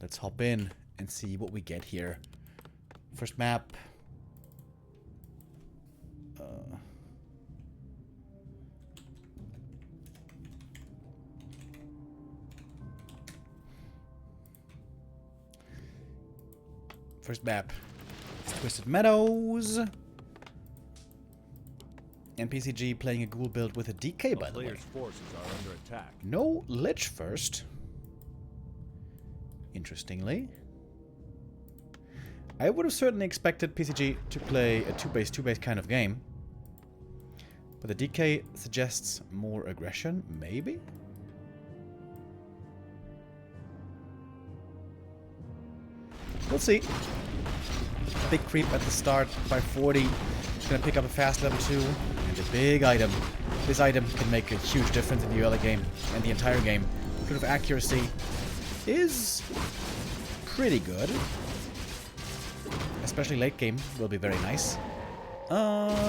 Let's hop in and see what we get here. First map. First map. Twisted Meadows. And PCG playing a ghoul build with a DK, by the way. Forces are under attack. No Lich first. Interestingly. I would have certainly expected PCG to play a 2-base kind of game. But the DK suggests more aggression, maybe? We'll see. Big creep at the start by 40. He's going to pick up a fast level 2. And a big item. This item can make a huge difference in the early game and the entire game. Sort of accuracy is pretty good. Especially late game will be very nice.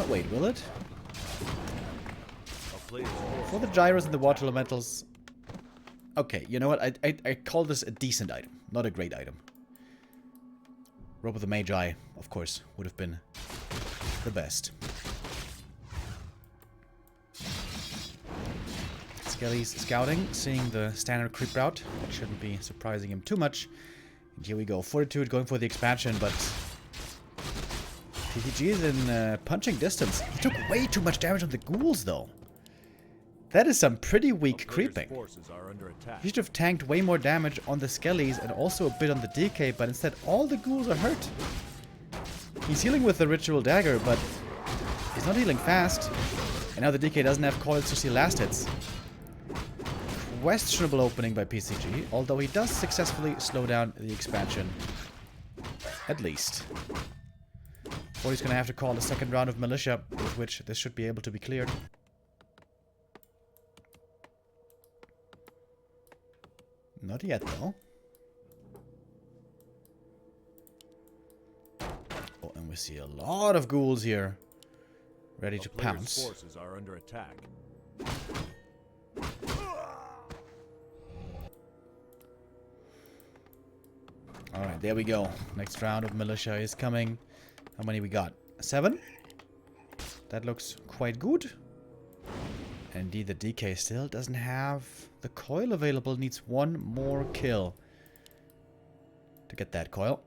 Wait, will it? For the gyros and the water elementals. Okay, you know what? I call this a decent item, not a great item. Robe of the Magi, of course, would have been the best. Skelly's scouting, seeing the standard creep route. That shouldn't be surprising him too much. And here we go. Fortitude going for the expansion, but PTG is in punching distance. He took way too much damage on the ghouls, though. That is some pretty weak creeping. He should have tanked way more damage on the Skellies and also a bit on the DK, but instead all the ghouls are hurt. He's healing with the Ritual Dagger, but he's not healing fast. And now the DK doesn't have coils to see last hits. Questionable opening by PCG, although he does successfully slow down the expansion. At least. Or he's going to have to call the second round of Militia, with which this should be able to be cleared. Not yet, though. Oh, and we see a lot of ghouls here. Ready to pounce. Forces are under attack. Alright, there we go. Next round of Militia is coming. How many we got? 7? That looks quite good. And indeed, the DK still doesn't have the coil available. Needs one more kill to get that coil.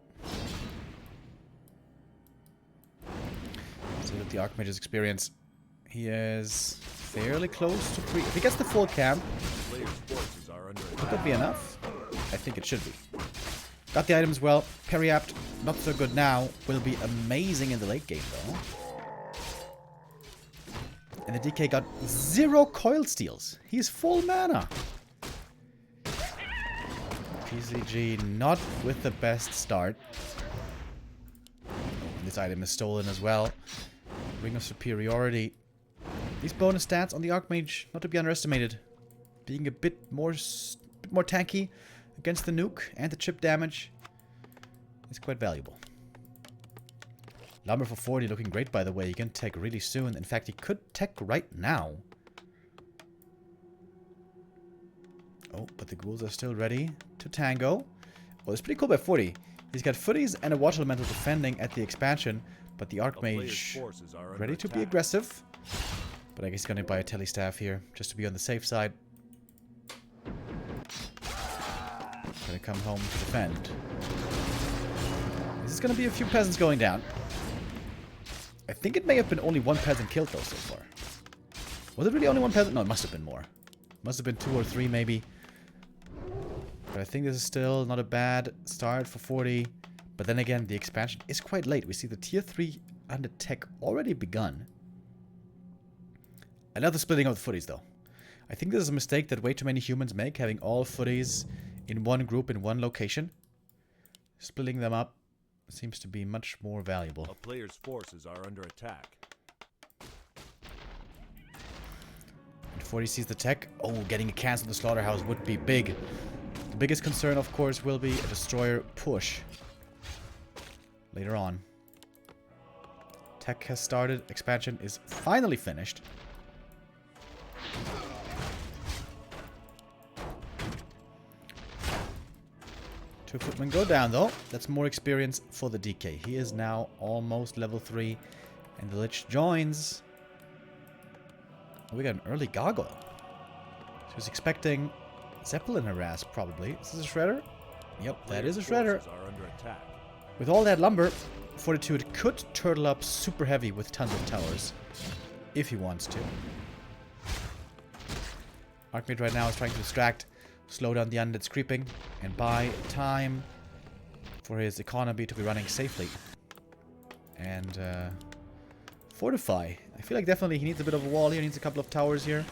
So look at the Archmage's experience. He is fairly close to 3. If he gets the full camp, could that be enough? I think it should be. Got the items well. Periapt, not so good now. Will be amazing in the late game, though. And the DK got 0 coil steals. He's full mana. PCG not with the best start. Oh, and this item is stolen as well. Ring of Superiority. These bonus stats on the Archmage, not to be underestimated. Being a bit more tanky against the nuke and the chip damage is quite valuable. Lumber for 40 looking great, by the way. He can tech really soon. In fact, he could tech right now. Oh, but the ghouls are still ready to tango. Oh, it's pretty cool by 40. He's got footies and a water elemental defending at the expansion, but the Archmage ready to be aggressive. But I guess he's going to buy a telestaff here, just to be on the safe side. Gonna come home to defend. This is gonna be a few peasants going down. I think it may have been only one peasant killed though so far. Was it really only one peasant? No, it must have been more. Must have been 2 or 3 maybe. But I think this is still not a bad start for 40. But then again, the expansion is quite late. We see the tier 3 under tech already begun. Another splitting of the footies though. I think this is a mistake that way too many humans make, having all footies in one group in one location. Splitting them up seems to be much more valuable. A player's forces are under attack. And 40 sees the tech. Oh, getting a cancel the slaughterhouse would be big. The biggest concern, of course, will be a destroyer push later on. Tech has started. Expansion is finally finished. Two footmen go down though. That's more experience for the DK. He is now almost level 3. And the Lich joins. Oh, we got an early gargoyle. So he's expecting Zeppelin harass probably. Is this a shredder? Yep, that is a shredder. With all that lumber, Fortitude could turtle up super heavy with tons of towers. If he wants to. Archmage right now is trying to distract, slow down the undead's creeping, and buy time for his economy to be running safely. And fortify. I feel like definitely he needs a bit of a wall here, he needs a couple of towers here.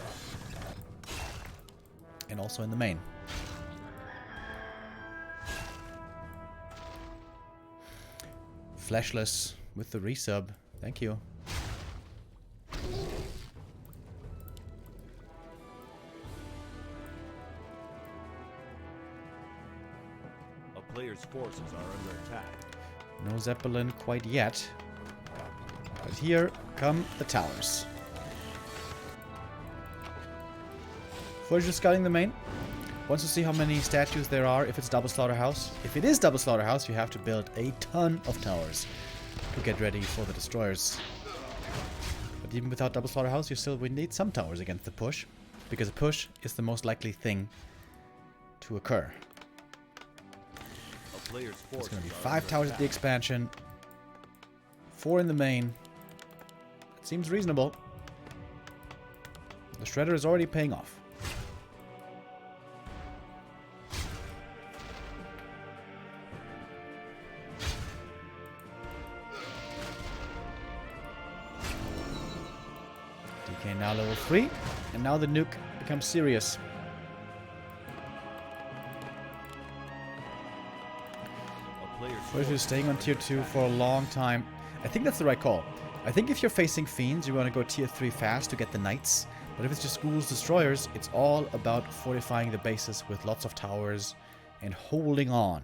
And also in the main. Fleshless with the resub. Thank you. A player's forces are under attack. No Zeppelin quite yet. But here come the towers. We're just scouting the main. Wants to see how many statues there are if it's double slaughterhouse. If it is double slaughterhouse, you have to build a ton of towers to get ready for the destroyers. But even without double slaughterhouse, you still would need some towers against the push, because a push is the most likely thing to occur. It's going to be 5 towers at the expansion, 4 in the main. It seems reasonable. The shredder is already paying off. DK now level 3, and now the nuke becomes serious. Fortitude staying on tier 2 for a long time. I think that's the right call. I think if you're facing fiends, you want to go tier 3 fast to get the knights. But if it's just ghouls, destroyers, it's all about fortifying the bases with lots of towers and holding on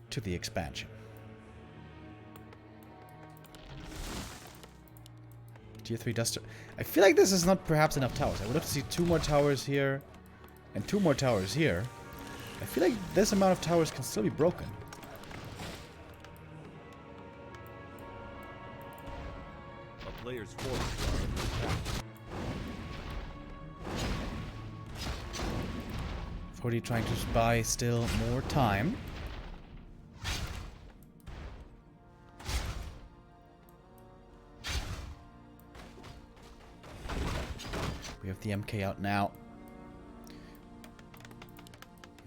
to the expansion. Tier 3 duster. I feel like this is not perhaps enough towers. I would have to see 2 more towers here and 2 more towers here. I feel like this amount of towers can still be broken. Players' forces are under attack. 40 trying to buy still more time. We have the MK out now.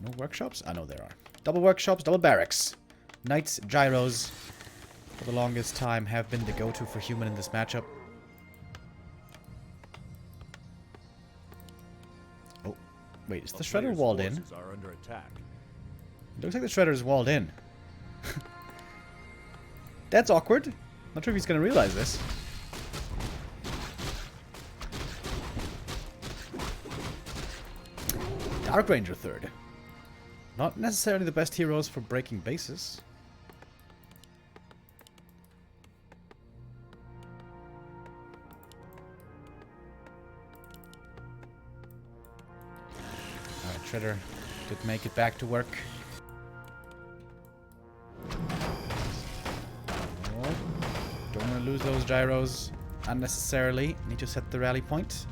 No workshops? I know there are. Double workshops, double barracks. Knights, gyros. For the longest time have been the go-to for human in this matchup. Oh, wait, is the shredder walled in? It looks like the shredder is walled in. That's awkward. Not sure if he's going to realize this. Dark Ranger third. Not necessarily the best heroes for breaking bases. Shredder did make it back to work. Oh, don't want to lose those gyros unnecessarily. Need to set the rally point.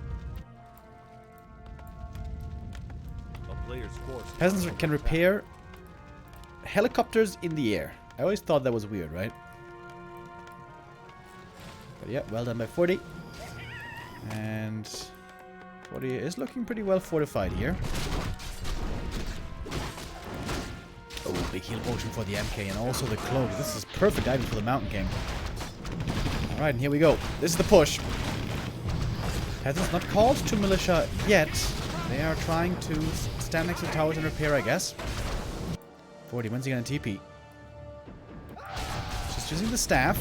Peasants can repair helicopters in the air. I always thought that was weird, right? But yeah, well done by 40. And 40 is looking pretty well fortified here. Oh, big heal potion for the MK and also the cloak. This is perfect item for the Mountain King. Alright, and here we go. This is the push. Peasants not called to militia yet. They are trying to stand next to towers and repair, I guess. 40, when's he gonna TP? Just using the staff.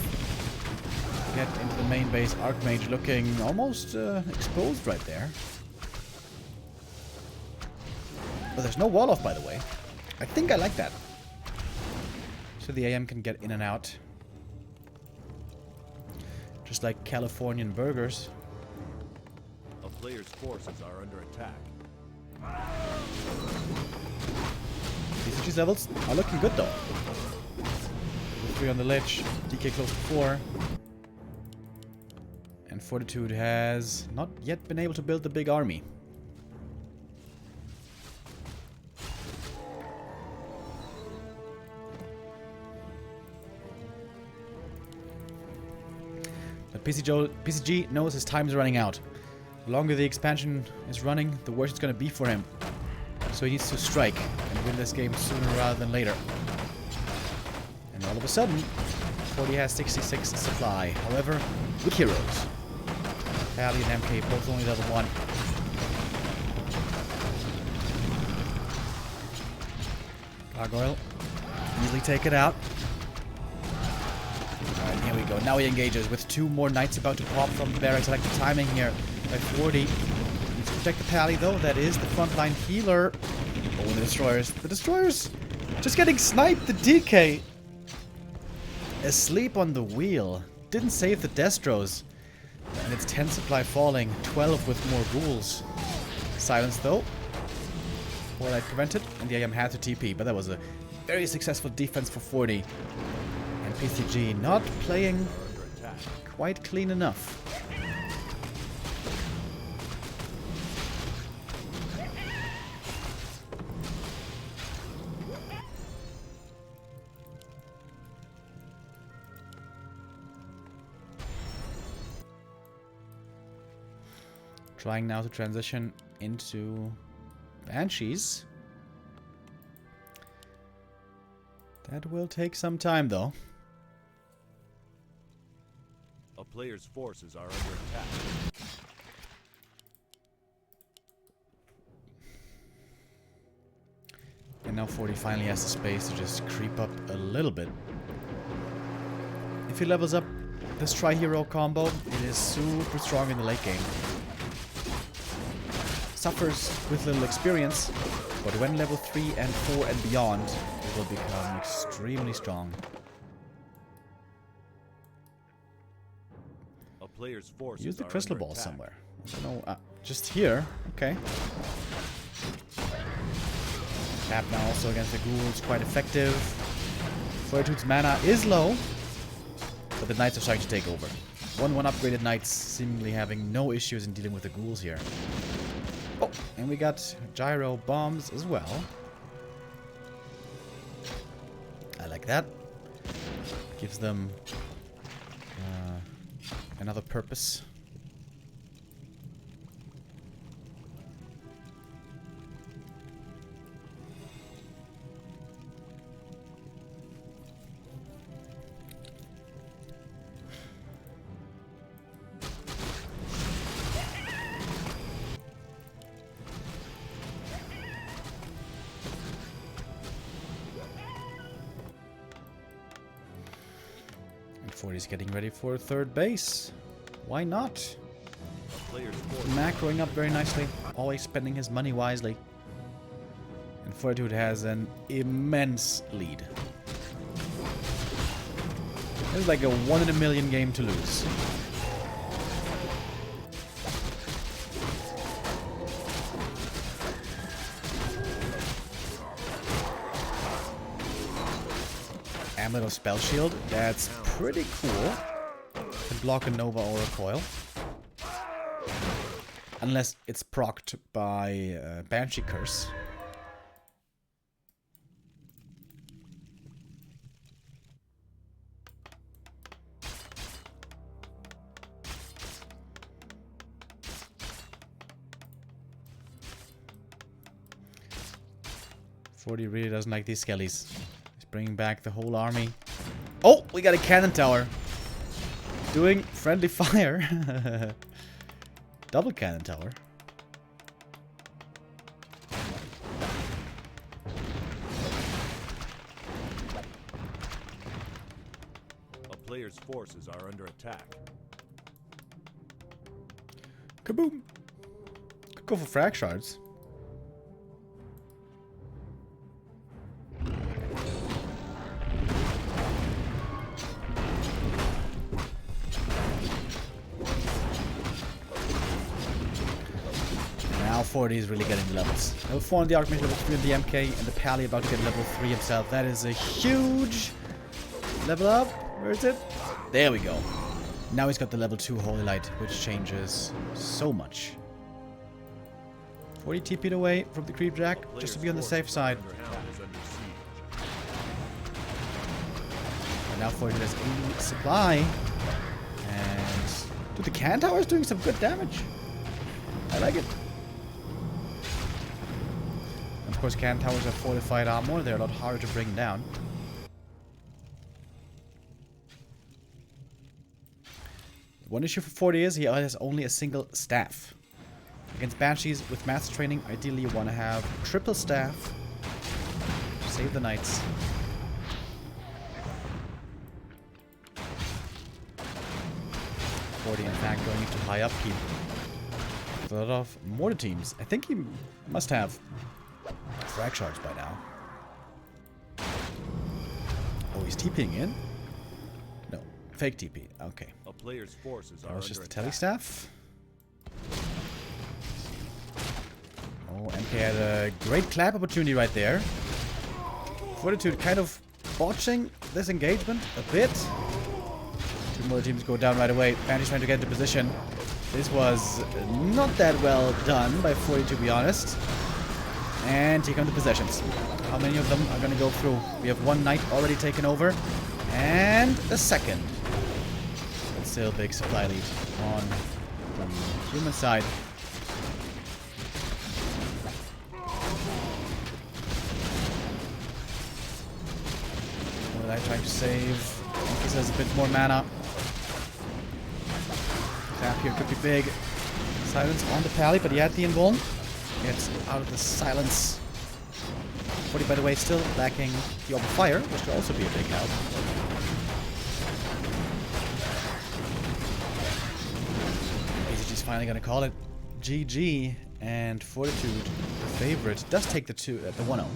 Get into the main base. Archmage looking almost exposed right there. But there's no wall off, by the way. I think I like that. So the AM can get in and out. Just like Californian burgers. A player's forces are under attack. These Banshee's levels are looking good though. 3 on the ledge, DK close to 4. And Fortitude has not yet been able to build the big army. But PCG knows his time is running out. The longer the expansion is running, the worse it's going to be for him. So he needs to strike and win this game sooner rather than later. And all of a sudden, 40 has 66 supply. However, with heroes. Pally and MK both only level 1. Gargoyle. Easily take it out. Alright, here we go. Now he engages with 2 more knights about to pop from the barracks. I like the timing here by 40. Needs to protect the Pally though. That is the frontline healer. Oh, and the destroyers. The destroyers just getting sniped. The DK. Asleep on the wheel. Didn't save the Destros. And it's 10 supply falling. 12 with more ghouls. Silence though. Or I prevented. And the AM had to TP. But that was a very successful defense for 40. And PCG not playing quite clean enough. Trying now to transition into Banshees. That will take some time though. A player's forces are under attack. And now 40 finally has the space to just creep up a little bit. If he levels up this tri-hero combo, it is super strong in the late game. Suffers with little experience, but when level 3 and 4 and beyond, it will become extremely strong. A player's forces Use the are crystal under ball attack. somewhere. I don't know. Just here. Okay. Cap now also against the ghouls, quite effective. Fortitude's mana is low, but the knights are starting to take over. 1-1 upgraded knights seemingly having no issues in dealing with the ghouls here. Oh, and we got gyro bombs as well. I like that. Gives them another purpose. And 40's getting ready for third base. Why not? A player's forces Macroing up very nicely, always spending his money wisely. And Fortitude has an immense lead. This is like a 1 in a million game to lose. Amulet of Spell Shield, that's pretty cool. Can block a Nova or a Coil. Unless it's procced by Banshee Curse. Forty really doesn't like these skellies. He's bringing back the whole army. Oh, we got a cannon tower. Doing friendly fire. Double cannon tower. A player's forces are under attack. Kaboom! Could go for frag shards. 40 is really getting the levels. Level 4 on the Archmage, level 3 on the MK, and the Pally about to get level 3 himself. That is a huge level up. Where is it? There we go. Now he's got the level 2 Holy Light, which changes so much. 40 TP'd away from the Creep Jack, just to be on the safe side. And now Fortitude has 80 supply. And dude, the Can Tower is doing some good damage. I like it. And of course, Can Towers have fortified armor. They're a lot harder to bring down. One issue for 40 is he has only a single staff. Against Banshees with Master Training, ideally you want to have triple staff to save the knights. In fact, going into high upkeep with a lot of mortar teams. I think he must have frag shards by now. Oh, he's TPing in? No, fake TP. Okay. A player's forces That are was just the under telestaff. Oh, MK had a great clap opportunity right there. Fortitude kind of botching this engagement a bit. Two more teams go down right away. Banshee's trying to get into position. This was not that well done by 40, to be honest. And here come the possessions. How many of them are going to go through? We have one knight already taken over. And a second. But still big supply lead on the human side. What are they trying to save? This has a bit more mana. Tap here could be big. Silence on the Pally, but he had the invuln. Gets out of the silence. 40, by the way, still lacking the Orb of Fire, which could also be a big help. PCG's finally gonna call it GG, and Fortitude, the favorite, does take the 1-0,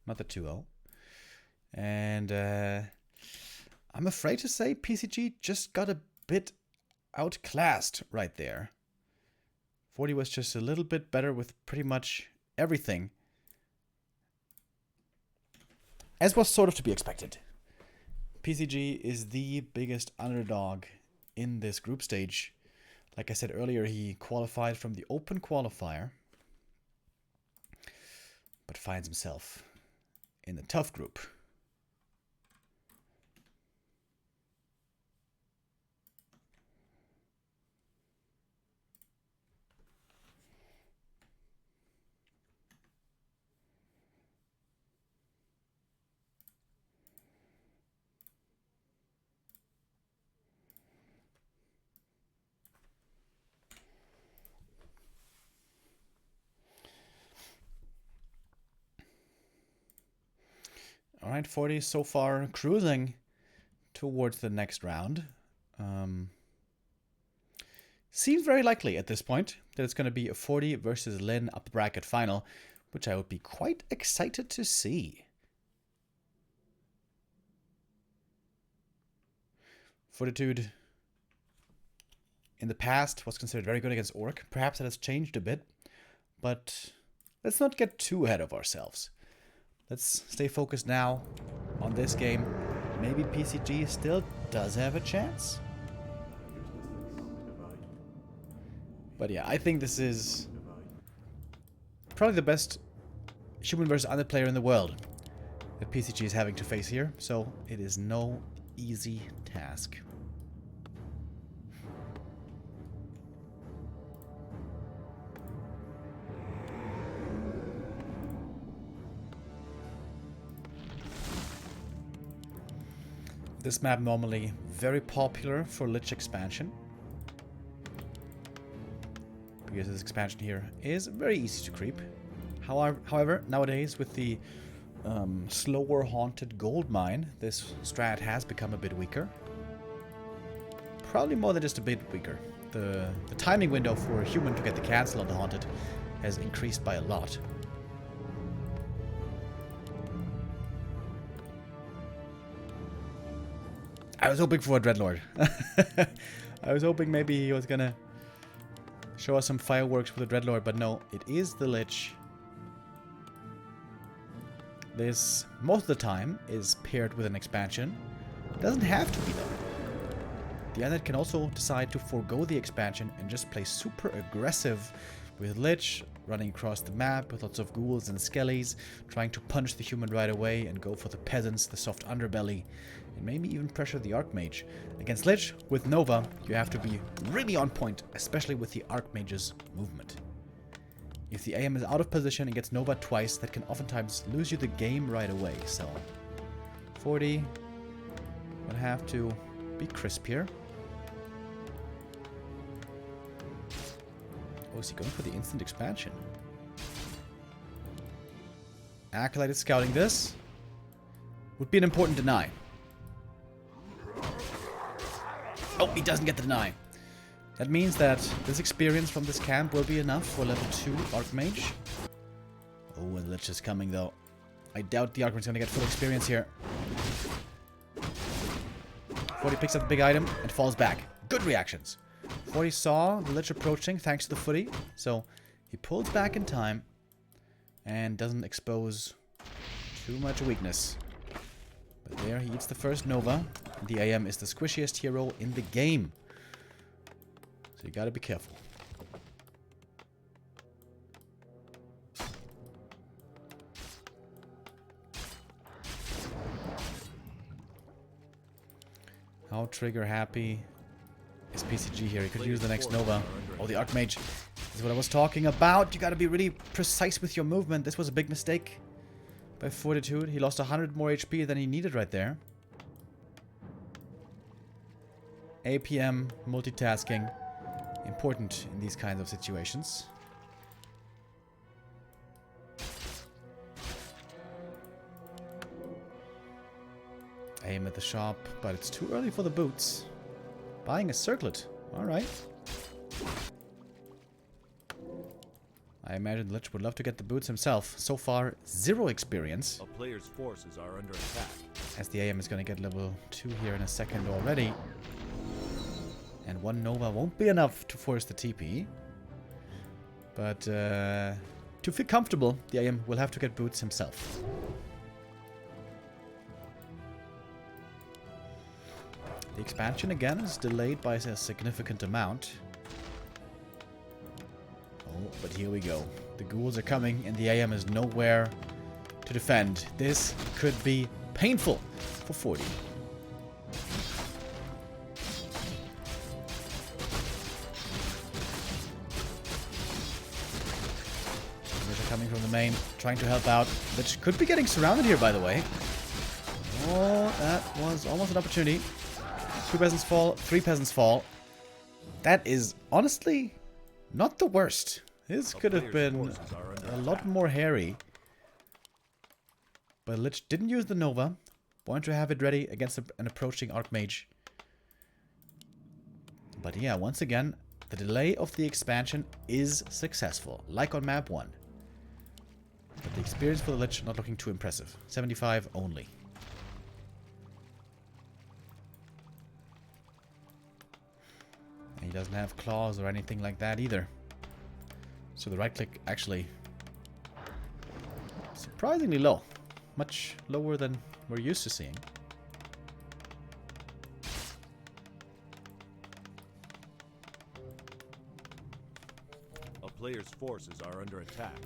not the 2-0. And I'm afraid to say PCG just got a bit outclassed right there. 40 was just a little bit better with pretty much everything. As was sort of to be expected. PCG is the biggest underdog in this group stage. Like I said earlier, he qualified from the open qualifier, but finds himself in the tough group. Alright, 40 so far cruising towards the next round. Seems very likely at this point that it's going to be a 40 versus Lin upper bracket final, which I would be quite excited to see. Fortitude in the past was considered very good against Orc. Perhaps that has changed a bit, but let's not get too ahead of ourselves. Let's stay focused now on this game. Maybe PCG still does have a chance. But yeah, I think this is probably the best human versus undead player in the world that PCG is having to face here. So it is no easy task. This map normally very popular for Lich expansion. Because this expansion here is very easy to creep. However, nowadays with the slower haunted gold mine, this strat has become a bit weaker. Probably more than just a bit weaker. The timing window for a human to get the cancel on the haunted has increased by a lot. I was hoping for a Dreadlord. I was hoping maybe he was gonna show us some fireworks with the Dreadlord, but no, it is the Lich. This, most of the time, is paired with an expansion. Doesn't have to be, though. The Undead can also decide to forego the expansion and just play super aggressive with Lich, running across the map with lots of ghouls and skellies, trying to punch the human right away and go for the peasants, the soft underbelly, and maybe even pressure the Archmage. Against Lich, with Nova, you have to be really on point, especially with the Archmage's movement. If the AM is out of position and gets Nova twice, that can oftentimes lose you the game right away. So, 40 would have to be crisp here. Oh, is he going for the instant expansion? Acolyte is scouting this. Would be an important deny. Oh, he doesn't get the deny. That means that this experience from this camp will be enough for level 2 Archmage. Oh, and the Lich is coming though. I doubt the Archmage is going to get full experience here. 40 picks up the big item and falls back. Good reactions. 40 saw the Lich approaching thanks to the footy, so he pulls back in time and doesn't expose too much weakness. But there he eats the first Nova. The AM is the squishiest hero in the game. So you gotta be careful. How trigger happy is PCG here? He could use the next Nova. Oh, the Archmage. This is what I was talking about. You gotta be really precise with your movement. This was a big mistake by Fortitude. He lost 100 more HP than he needed right there. APM, multitasking. Important in these kinds of situations. Aim at the shop, but it's too early for the boots. Buying a circlet. Alright. I imagine Lich would love to get the boots himself. So far, 0 experience. A player's forces are under attack. As the AM is going to get level 2 here in a second already. And 1 Nova won't be enough to force the TP. But to feel comfortable, the AM will have to get boots himself. The expansion again is delayed by a significant amount. Oh, but here we go. The ghouls are coming and the AM is nowhere to defend. This could be painful for 40. Coming from the main, trying to help out, which could be getting surrounded here, by the way. Oh, that was almost an opportunity. 2 peasants fall, 3 peasants fall. That is honestly not the worst. This could have been a lot more hairy. But Lich didn't use the Nova. Wanted to have it ready against an approaching Archmage. But yeah, once again, the delay of the expansion is successful, like on map 1. But the experience for the Lich not looking too impressive. 75 only. And he doesn't have claws or anything like that either. So the right click actually surprisingly low. Much lower than we're used to seeing. A player's forces are under attack.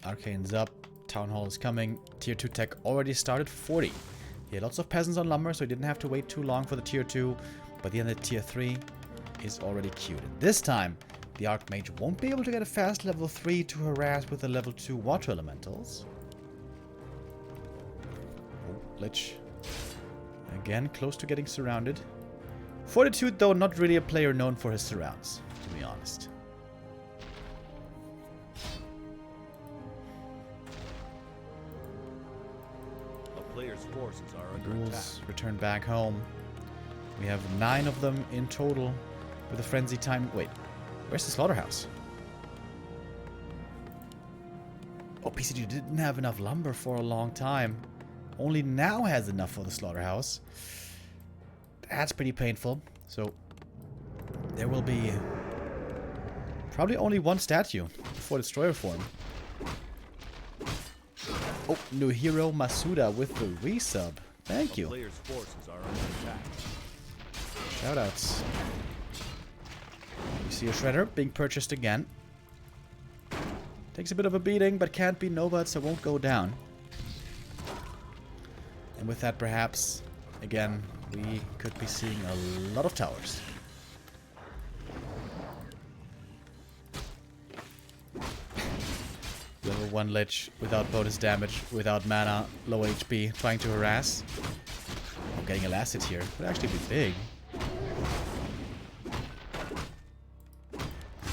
Arcane's up. Town Hall is coming. Tier 2 tech already started 40. He had lots of peasants on lumber, so he didn't have to wait too long for the tier 2. But the end of tier 3 is already queued. And this time, the Archmage won't be able to get a fast level 3 to harass with the level 2 water elementals. Oh, Lich. Again, close to getting surrounded. Fortitude, though, not really a player known for his surrounds, to be honest. Players' forces are under Ghouls attack. return back home. We have 9 of them in total with a frenzy time. Wait, where's the slaughterhouse? Oh, PCG didn't have enough lumber for a long time. Only now has enough for the slaughterhouse. That's pretty painful. So there will be Probably only one statue for destroyer form. Oh, new hero Masuda with the resub. Thank you. Player's forces are under attack. Shoutouts. You see a shredder being purchased again. Takes a bit of a beating, but can't be Nova, so won't go down. And with that, perhaps, again, we could be seeing a lot of towers. Level 1 Lich without bonus damage, without mana, low HP, trying to harass. Oh, getting a last hit here would actually be big.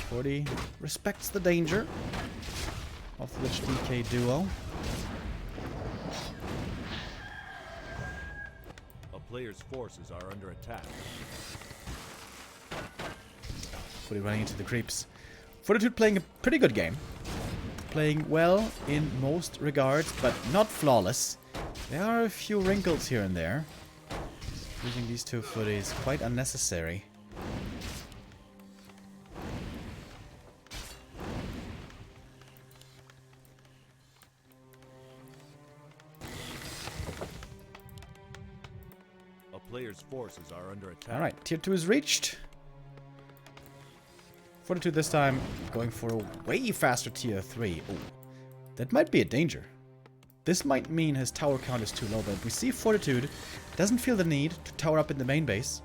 40 respects the danger of the Lich DK duo. A player's forces are under attack. 40 running into the creeps. Fortitude playing a pretty good game. Playing well in most regards, but not flawless. There are a few wrinkles here and there. Using these two footies quite unnecessary. A player's forces are under attack. Alright, tier 2 is reached. Fortitude this time going for a way faster tier 3. Oh, that might be a danger. This might mean his tower count is too low, but we see Fortitude doesn't feel the need to tower up in the main base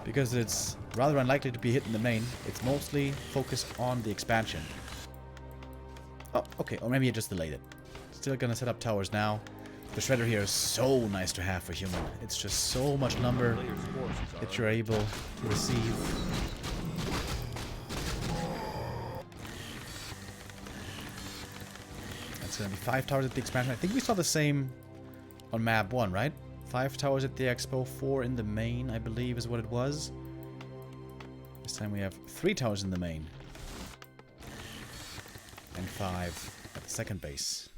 because it's rather unlikely to be hit in the main. It's mostly focused on the expansion. Oh, okay, or maybe he just delayed it. Still gonna set up towers now. The shredder here is so nice to have for human. It's just so much lumber that you're able to receive. It's going to be 5 towers at the expansion. I think we saw the same on map 1, right? 5 towers at the expo, 4 in the main, I believe is what it was. This time we have 3 towers in the main. And 5 at the second base.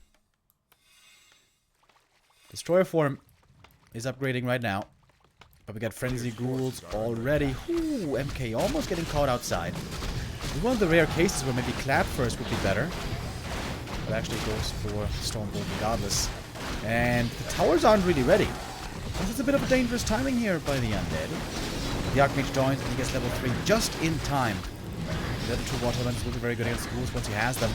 Destroyer form is upgrading right now. But we got Frenzy Ghouls already. Ooh, MK almost getting caught outside. This is one of the rare cases where maybe Clap first would be better. But actually goes for Stormbolt regardless. And the towers aren't really ready. This is a bit of a dangerous timing here by the Undead. The Archmage joins and he gets level 3 just in time. The other 2 water elements will be very good against ghouls once he has them.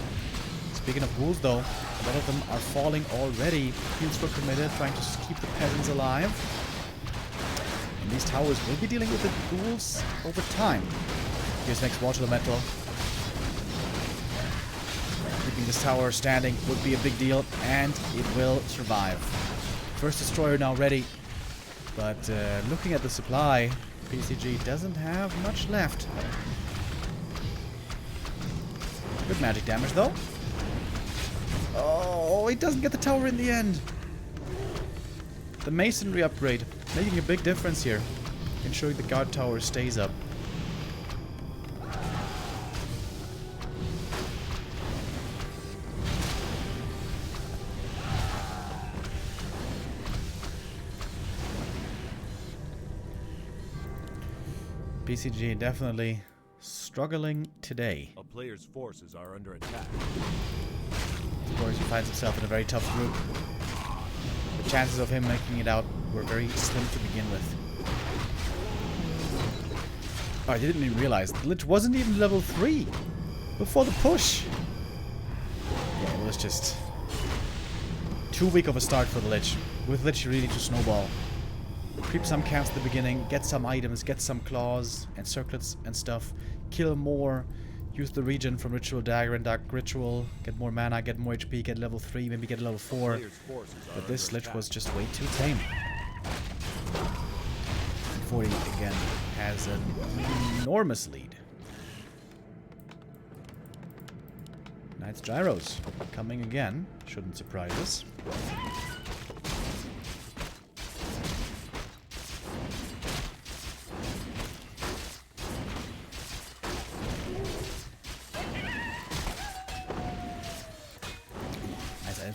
Speaking of ghouls though, a lot of them are falling already. Heals were committed, trying to keep the peasants alive. And these towers will be dealing with the ghouls over time. Here's next water elemental. Keeping this tower standing would be a big deal, and it will survive. First destroyer now ready, but looking at the supply, PCG doesn't have much left. Good magic damage though. Oh, he doesn't get the tower in the end. The masonry upgrade making a big difference here, ensuring the guard tower stays up. PCG definitely struggling today. A player's forces are under attack. Of course, he finds himself in a very tough group. The chances of him making it out were very slim to begin with. Oh, I didn't even realize the Lich wasn't even level 3 before the push. Yeah, it was just too weak of a start for the Lich. With Lich, you really need to snowball. Creep some camps at the beginning, get some items, get some claws and circlets and stuff. Kill more, use the regen from Ritual Dagger and Dark Ritual, get more mana, get more HP, get level 3, maybe get level 4. But this Lich was just way too tame. 40 again has an enormous lead. Knight's Gyros coming again, shouldn't surprise us.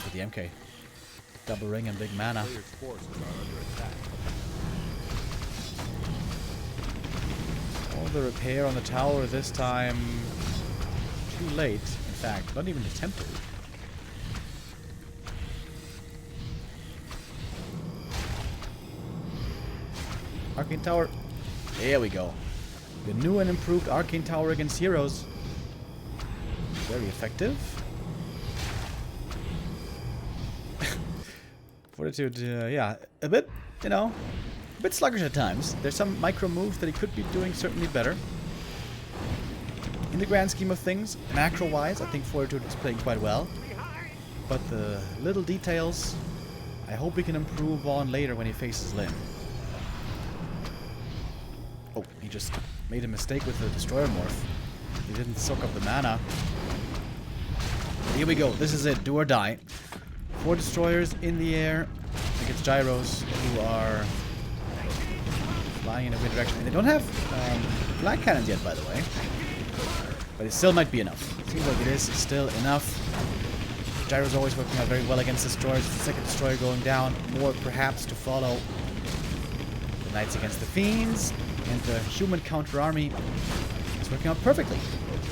With the MK. Double ring and big mana. All the repair on the tower this time too late. In fact, not even attempted. Arcane Tower. There we go. The new and improved Arcane Tower against heroes. Very effective. Fortitude, yeah, a bit, you know, a bit sluggish at times. There's some micro moves that he could be doing certainly better. In the grand scheme of things, macro-wise, I think Fortitude is playing quite well. But the little details, I hope he can improve on later when he faces Lyn. Oh, he just made a mistake with the Destroyer Morph. He didn't soak up the mana. Here we go. This is it. Do or die. 4 Destroyers in the air against Gyros, who are flying in a weird direction. And they don't have flag cannons yet, by the way. But it still might be enough. Seems like it is still enough. Gyro's always working out very well against Destroyers. The second Destroyer going down. More perhaps to follow. The Knights against the Fiends. And the human counter army is working out perfectly.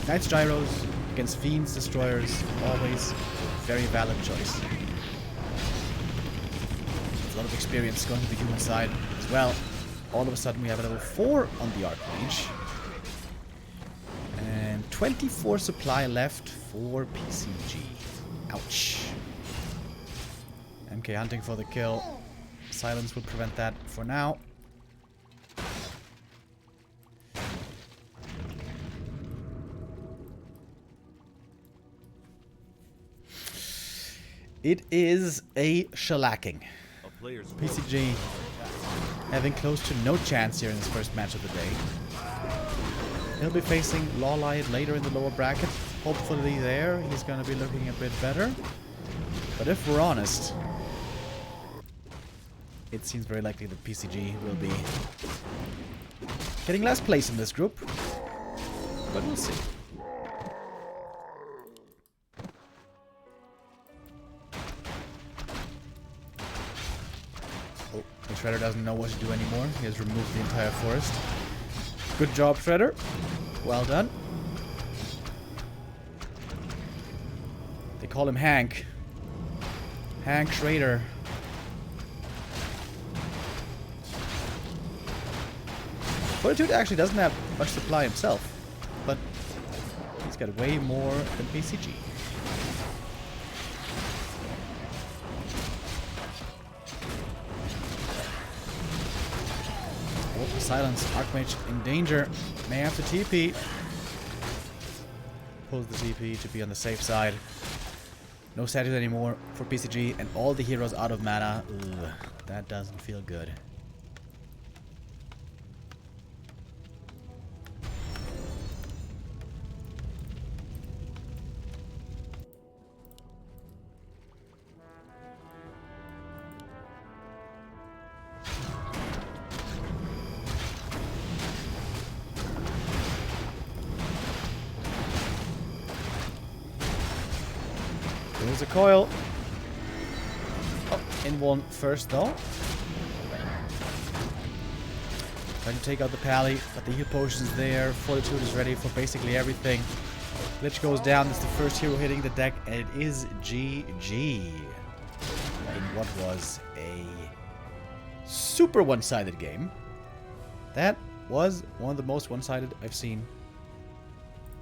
Knights Gyros against Fiends Destroyers. Always a very valid choice. A lot of experience going to the human side as well. All of a sudden we have a level 4 on the Archmage. And 24 supply left for PCG. Ouch. MK hunting for the kill. Silence would prevent that for now. It is a shellacking. PCG having close to no chance here in this first match of the day. He'll be facing Lawlight later in the lower bracket. Hopefully there he's going to be looking a bit better. But if we're honest, it seems very likely that PCG will be getting last place in this group. But we'll see. Oh, the Shredder doesn't know what to do anymore. He has removed the entire forest. Good job, Shredder. Well done. They call him Hank. Hank Schrader. Fortitude actually doesn't have much supply himself, but he's got way more than PCG. Oh, silence. Archmage in danger. May have to TP. Pulls the TP to be on the safe side. No statues anymore for PCG, and all the heroes out of mana. Ugh, that doesn't feel good. There's a coil. Oh, in one first though. Trying to take out the pally, but the heal potion's there. Fortitude is ready for basically everything. Lich goes down. It's the first hero hitting the deck, and it is GG. In what was a super one-sided game. That was one of the most one-sided I've seen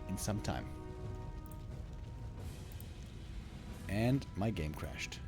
in some time. And my game crashed.